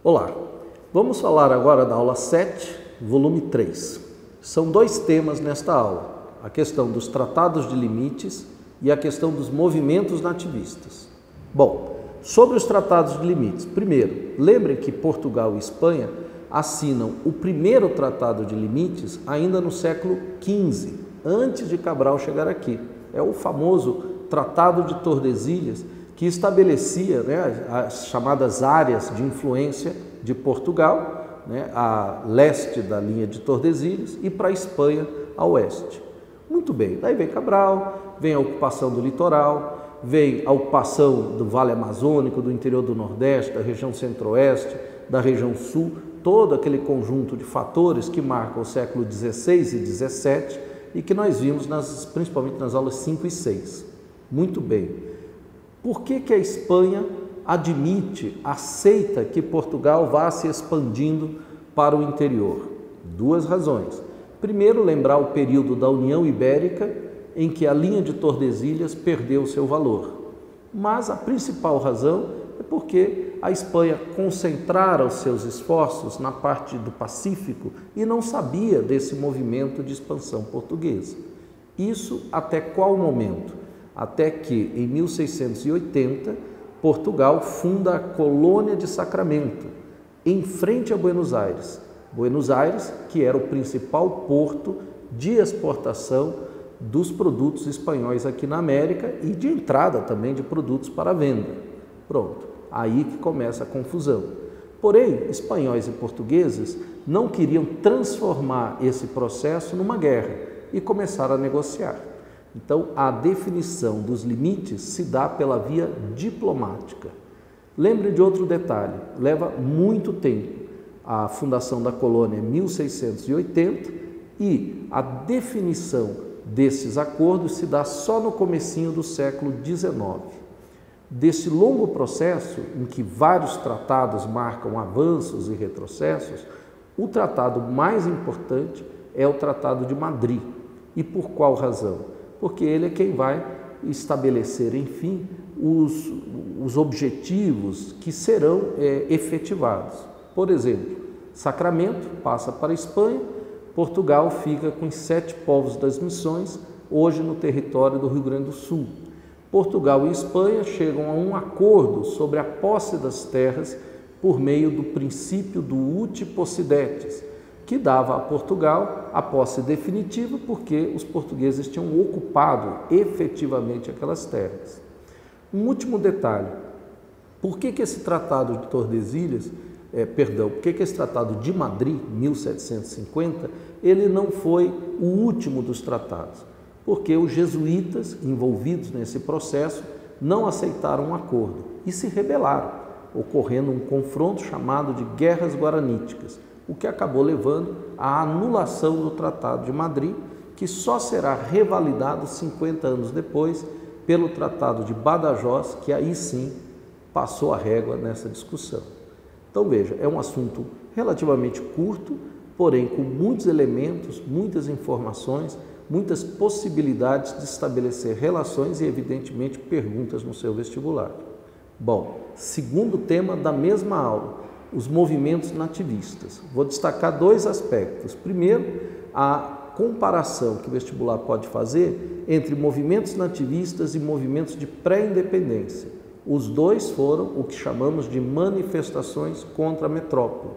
Olá, vamos falar agora da aula 7, volume 3. São dois temas nesta aula, a questão dos tratados de limites e a questão dos movimentos nativistas. Bom, sobre os tratados de limites, primeiro, lembrem que Portugal e Espanha assinam o primeiro tratado de limites ainda no século XV, antes de Cabral chegar aqui. É o famoso Tratado de Tordesilhas, que estabelecia as chamadas áreas de influência de Portugal, a leste da linha de Tordesilhas, e para a Espanha a oeste. Muito bem, daí vem Cabral, vem a ocupação do litoral, vem a ocupação do Vale Amazônico, do interior do Nordeste, da região Centro-Oeste, da região Sul, todo aquele conjunto de fatores que marcam o século XVI e XVII e que nós vimos principalmente nas aulas 5 e 6. Muito bem. Por que a Espanha admite, aceita que Portugal vá se expandindo para o interior? Duas razões. Primeiro, lembrar o período da União Ibérica, em que a linha de Tordesilhas perdeu seu valor. Mas a principal razão é porque a Espanha concentrara os seus esforços na parte do Pacífico e não sabia desse movimento de expansão portuguesa. Isso até qual momento? Até que, em 1680, Portugal funda a Colônia de Sacramento, em frente a Buenos Aires. Buenos Aires, que era o principal porto de exportação dos produtos espanhóis aqui na América e de entrada também de produtos para venda. Pronto, aí que começa a confusão. Porém, espanhóis e portugueses não queriam transformar esse processo numa guerra e começaram a negociar. Então, a definição dos limites se dá pela via diplomática. Lembre de outro detalhe, leva muito tempo. A fundação da colônia é 1680 e a definição desses acordos se dá só no comecinho do século XIX. Desse longo processo, em que vários tratados marcam avanços e retrocessos, o tratado mais importante é o Tratado de Madrid. E por qual razão? Porque ele é quem vai estabelecer, enfim, os objetivos que serão efetivados. Por exemplo, Sacramento passa para a Espanha, Portugal fica com os 7 povos das missões, hoje no território do Rio Grande do Sul. Portugal e Espanha chegam a um acordo sobre a posse das terras por meio do princípio do uti possidetis, que dava a Portugal a posse definitiva porque os portugueses tinham ocupado efetivamente aquelas terras. Um último detalhe, por que esse Tratado de Tordesilhas, por que esse Tratado de Madrid, 1750, ele não foi o último dos tratados? Porque os jesuítas envolvidos nesse processo não aceitaram um acordo e se rebelaram, ocorrendo um confronto chamado de Guerras Guaraníticas, o que acabou levando à anulação do Tratado de Madrid, que só será revalidado 50 anos depois pelo Tratado de Badajoz, que aí sim passou a régua nessa discussão. Então veja, é um assunto relativamente curto, porém com muitos elementos, muitas informações, muitas possibilidades de estabelecer relações e, evidentemente, perguntas no seu vestibular. Bom, segundo tema da mesma aula, os movimentos nativistas. Vou destacar dois aspectos. Primeiro, a comparação que o vestibular pode fazer entre movimentos nativistas e movimentos de pré-independência. Os dois foram o que chamamos de manifestações contra a metrópole.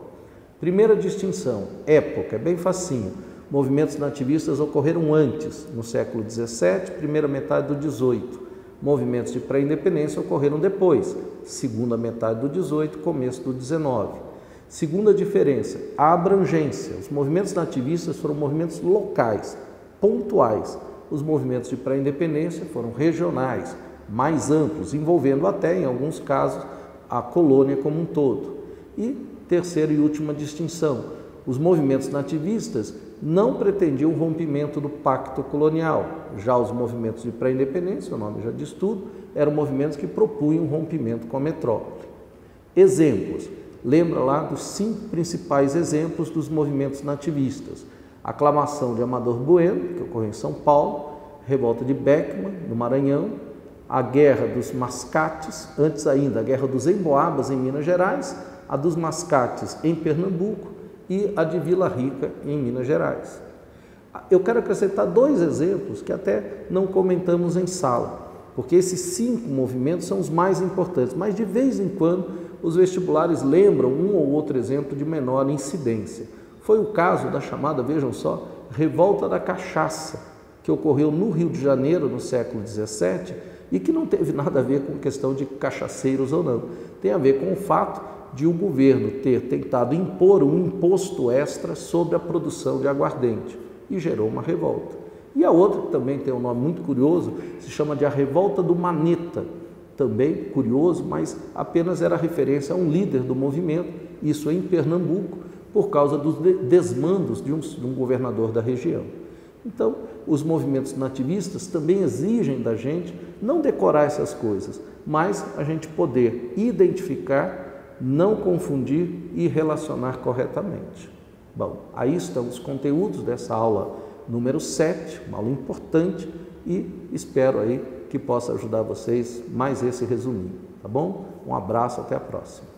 Primeira distinção, época, é bem facinho. Movimentos nativistas ocorreram antes, no século XVII, primeira metade do XVIII. Movimentos de pré-independência ocorreram depois, segunda metade do XVIII, começo do XIX. Segunda diferença, a abrangência. Os movimentos nativistas foram movimentos locais, pontuais. Os movimentos de pré-independência foram regionais, mais amplos, envolvendo até, em alguns casos, a colônia como um todo. E terceira e última distinção, os movimentos nativistas não pretendiam o rompimento do pacto colonial. Já os movimentos de pré-independência, o nome já diz tudo, eram movimentos que propunham um rompimento com a metrópole. Exemplos. Lembra lá dos 5 principais exemplos dos movimentos nativistas. A aclamação de Amador Bueno, que ocorreu em São Paulo, revolta de Beckman, no Maranhão, a Guerra dos Mascates, antes ainda a Guerra dos Emboabas, em Minas Gerais, a dos Mascates, em Pernambuco, e a de Vila Rica, em Minas Gerais. Eu quero acrescentar 2 exemplos que até não comentamos em sala, porque esses 5 movimentos são os mais importantes, mas de vez em quando os vestibulares lembram um ou outro exemplo de menor incidência. Foi o caso da chamada, vejam só, Revolta da Cachaça, que ocorreu no Rio de Janeiro no século XVII e que não teve nada a ver com questão de cachaceiros ou não. Tem a ver com o fato de o governo ter tentado impor um imposto extra sobre a produção de aguardente e gerou uma revolta. E a outra, que também tem um nome muito curioso, se chama de a Revolta do Maneta, também curioso, mas apenas era referência a um líder do movimento, isso em Pernambuco, por causa dos desmandos de um governador da região. Então, os movimentos nativistas também exigem da gente não decorar essas coisas, mas a gente poder identificar, não confundir e relacionar corretamente. Bom, aí estão os conteúdos dessa aula número 7, uma aula importante, e espero aí que possa ajudar vocês mais esse resuminho, tá bom? Um abraço, até a próxima.